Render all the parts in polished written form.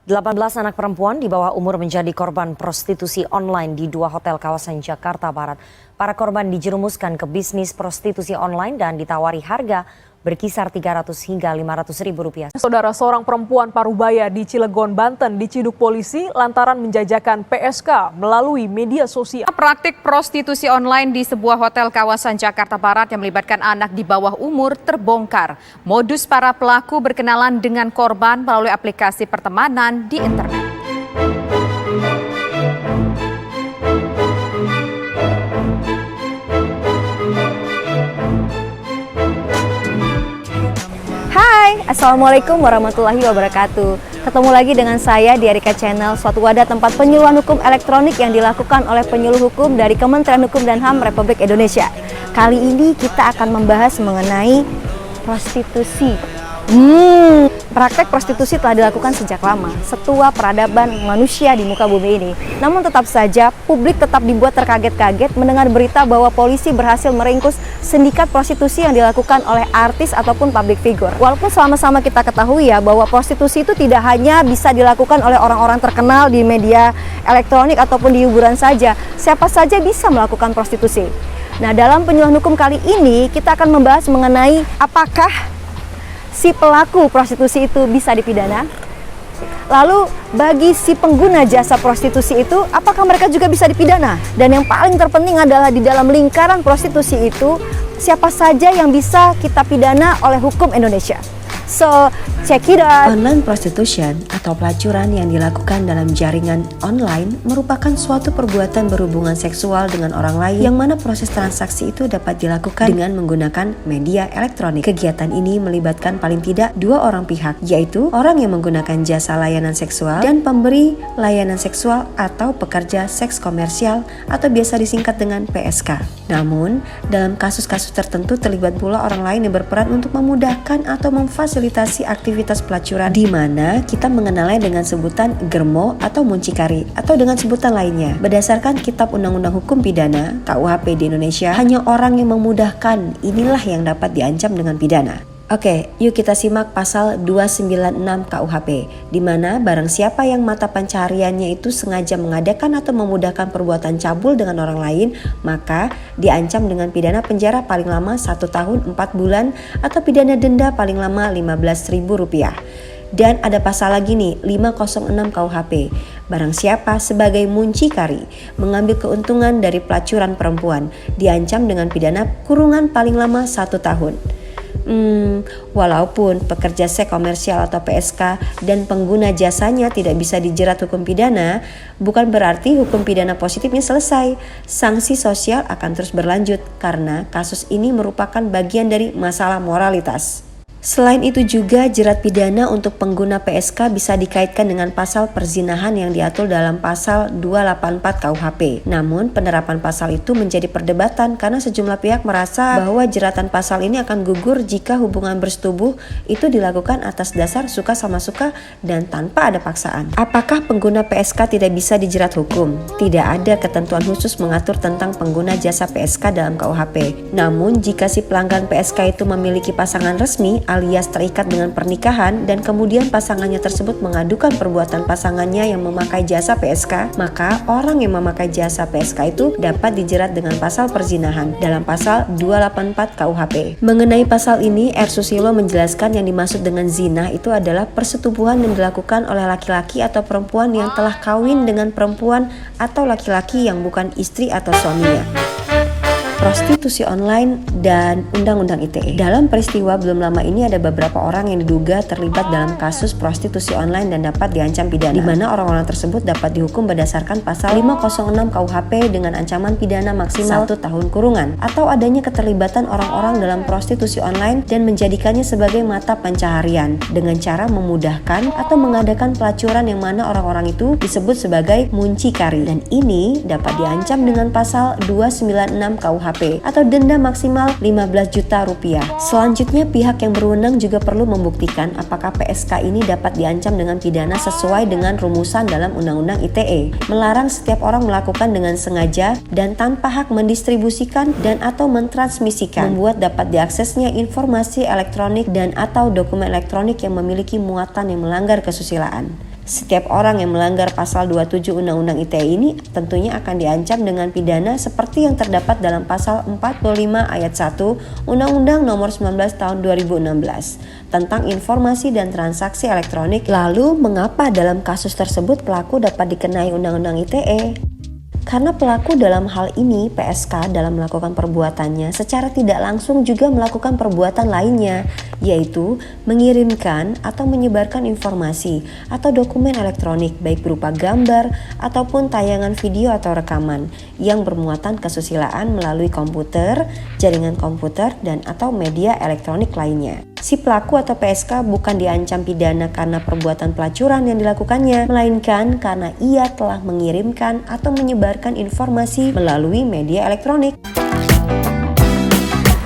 18 anak perempuan di bawah umur menjadi korban prostitusi online di 2 hotel kawasan Jakarta Barat. Para korban dijerumuskan ke bisnis prostitusi online dan ditawari harga berkisar 300 hingga 500 ribu rupiah. Saudara, seorang perempuan Parubaya di Cilegon, Banten diciduk polisi lantaran menjajakan PSK melalui media sosial. Praktik prostitusi online di sebuah hotel kawasan Jakarta Barat yang melibatkan anak di bawah umur terbongkar. Modus para pelaku berkenalan dengan korban melalui aplikasi pertemanan di internet. Assalamualaikum warahmatullahi wabarakatuh. Ketemu lagi dengan saya di Erika Channel, suatu wadah tempat penyuluhan hukum elektronik yang dilakukan oleh penyuluh hukum dari Kementerian Hukum dan HAM Republik Indonesia. Kali ini kita akan membahas mengenai prostitusi. Praktek prostitusi telah dilakukan sejak lama, setua peradaban manusia di muka bumi ini. Namun tetap saja, publik tetap dibuat terkaget-kaget mendengar berita bahwa polisi berhasil meringkus sindikat prostitusi yang dilakukan oleh artis ataupun public figure. Walaupun sama-sama kita ketahui ya bahwa prostitusi itu tidak hanya bisa dilakukan oleh orang-orang terkenal di media elektronik ataupun di hiburan saja. Siapa saja bisa melakukan prostitusi. Nah, dalam penyuluhan hukum kali ini kita akan membahas mengenai apakah si pelaku prostitusi itu bisa dipidana. Lalu bagi si pengguna jasa prostitusi itu, apakah mereka juga bisa dipidana? Dan yang paling terpenting adalah di dalam lingkaran prostitusi itu, siapa saja yang bisa kita pidana oleh hukum Indonesia. So, check it out. Online prostitution atau pelacuran yang dilakukan dalam jaringan online merupakan suatu perbuatan berhubungan seksual dengan orang lain yang mana proses transaksi itu dapat dilakukan dengan menggunakan media elektronik. Kegiatan ini melibatkan paling tidak 2 orang pihak, yaitu orang yang menggunakan jasa layanan seksual dan pemberi layanan seksual atau pekerja seks komersial atau biasa disingkat dengan PSK. Namun, dalam kasus-kasus tertentu terlibat pula orang lain yang berperan untuk memudahkan atau memfasilitasi aktivitas pelacuran, di mana kita mengenalnya dengan sebutan germo atau muncikari atau dengan sebutan lainnya. Berdasarkan Kitab Undang-Undang Hukum Pidana (KUHP) di Indonesia, hanya orang yang memudahkan inilah yang dapat diancam dengan pidana. Oke, yuk kita simak pasal 296 KUHP, di mana barang siapa yang mata pencahariannya itu sengaja mengadakan atau memudahkan perbuatan cabul dengan orang lain, maka diancam dengan pidana penjara paling lama 1 tahun 4 bulan atau pidana denda paling lama Rp15.000. Dan ada pasal lagi nih, 506 KUHP. Barang siapa sebagai muncikari mengambil keuntungan dari pelacuran perempuan, diancam dengan pidana kurungan paling lama 1 tahun. Walaupun pekerja seks komersial atau PSK dan pengguna jasanya tidak bisa dijerat hukum pidana, bukan berarti hukum pidana positifnya selesai. Sanksi sosial akan terus berlanjut karena kasus ini merupakan bagian dari masalah moralitas. Selain itu juga jerat pidana untuk pengguna PSK bisa dikaitkan dengan pasal perzinahan yang diatur dalam pasal 284 KUHP. Namun penerapan pasal itu menjadi perdebatan karena sejumlah pihak merasa bahwa jeratan pasal ini akan gugur jika hubungan bersetubuh itu dilakukan atas dasar suka sama suka dan tanpa ada paksaan. Apakah pengguna PSK tidak bisa dijerat hukum? Tidak ada ketentuan khusus mengatur tentang pengguna jasa PSK dalam KUHP. Namun jika si pelanggan PSK itu memiliki pasangan resmi alias terikat dengan pernikahan dan kemudian pasangannya tersebut mengadukan perbuatan pasangannya yang memakai jasa PSK, maka orang yang memakai jasa PSK itu dapat dijerat dengan pasal perzinahan dalam pasal 284 KUHP. Mengenai pasal ini, R. Susilo menjelaskan yang dimaksud dengan zina itu adalah persetubuhan yang dilakukan oleh laki-laki atau perempuan yang telah kawin dengan perempuan atau laki-laki yang bukan istri atau suaminya. Prostitusi online dan Undang-Undang ITE. Dalam peristiwa belum lama ini ada beberapa orang yang diduga terlibat dalam kasus prostitusi online dan dapat diancam pidana, di mana orang-orang tersebut dapat dihukum berdasarkan pasal 506 KUHP dengan ancaman pidana maksimal 1 tahun kurungan, atau adanya keterlibatan orang-orang dalam prostitusi online dan menjadikannya sebagai mata pencaharian dengan cara memudahkan atau mengadakan pelacuran yang mana orang-orang itu disebut sebagai muncikari, dan ini dapat diancam dengan pasal 296 KUHP atau denda maksimal Rp15 juta. Selanjutnya, pihak yang berwenang juga perlu membuktikan apakah PSK ini dapat diancam dengan pidana sesuai dengan rumusan dalam Undang-Undang ITE. Melarang setiap orang melakukan dengan sengaja dan tanpa hak mendistribusikan dan atau mentransmisikan, membuat dapat diaksesnya informasi elektronik dan atau dokumen elektronik yang memiliki muatan yang melanggar kesusilaan. Setiap orang yang melanggar pasal 27 Undang-Undang ITE ini tentunya akan diancam dengan pidana seperti yang terdapat dalam pasal 45 ayat 1 Undang-Undang Nomor 19 Tahun 2016 tentang informasi dan transaksi elektronik. Lalu, mengapa dalam kasus tersebut pelaku dapat dikenai Undang-Undang ITE? Karena pelaku dalam hal ini, PSK, dalam melakukan perbuatannya secara tidak langsung juga melakukan perbuatan lainnya, yaitu mengirimkan atau menyebarkan informasi atau dokumen elektronik baik berupa gambar ataupun tayangan video atau rekaman yang bermuatan kesusilaan melalui komputer, jaringan komputer, dan atau media elektronik lainnya. Si pelaku atau PSK bukan diancam pidana karena perbuatan pelacuran yang dilakukannya, melainkan karena ia telah mengirimkan atau menyebarkan informasi melalui media elektronik.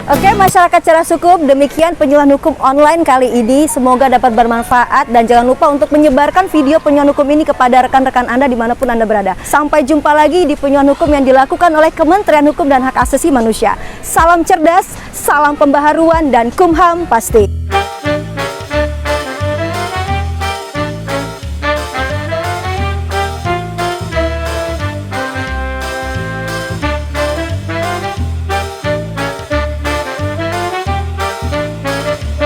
Oke, masyarakat Ceras Hukum, demikian penyuluhan hukum online kali ini. Semoga dapat bermanfaat dan jangan lupa untuk menyebarkan video penyuluhan hukum ini kepada rekan-rekan Anda dimanapun Anda berada. Sampai jumpa lagi di penyuluhan hukum yang dilakukan oleh Kementerian Hukum dan Hak Asasi Manusia. Salam cerdas, salam pembaharuan, dan Kumham pasti.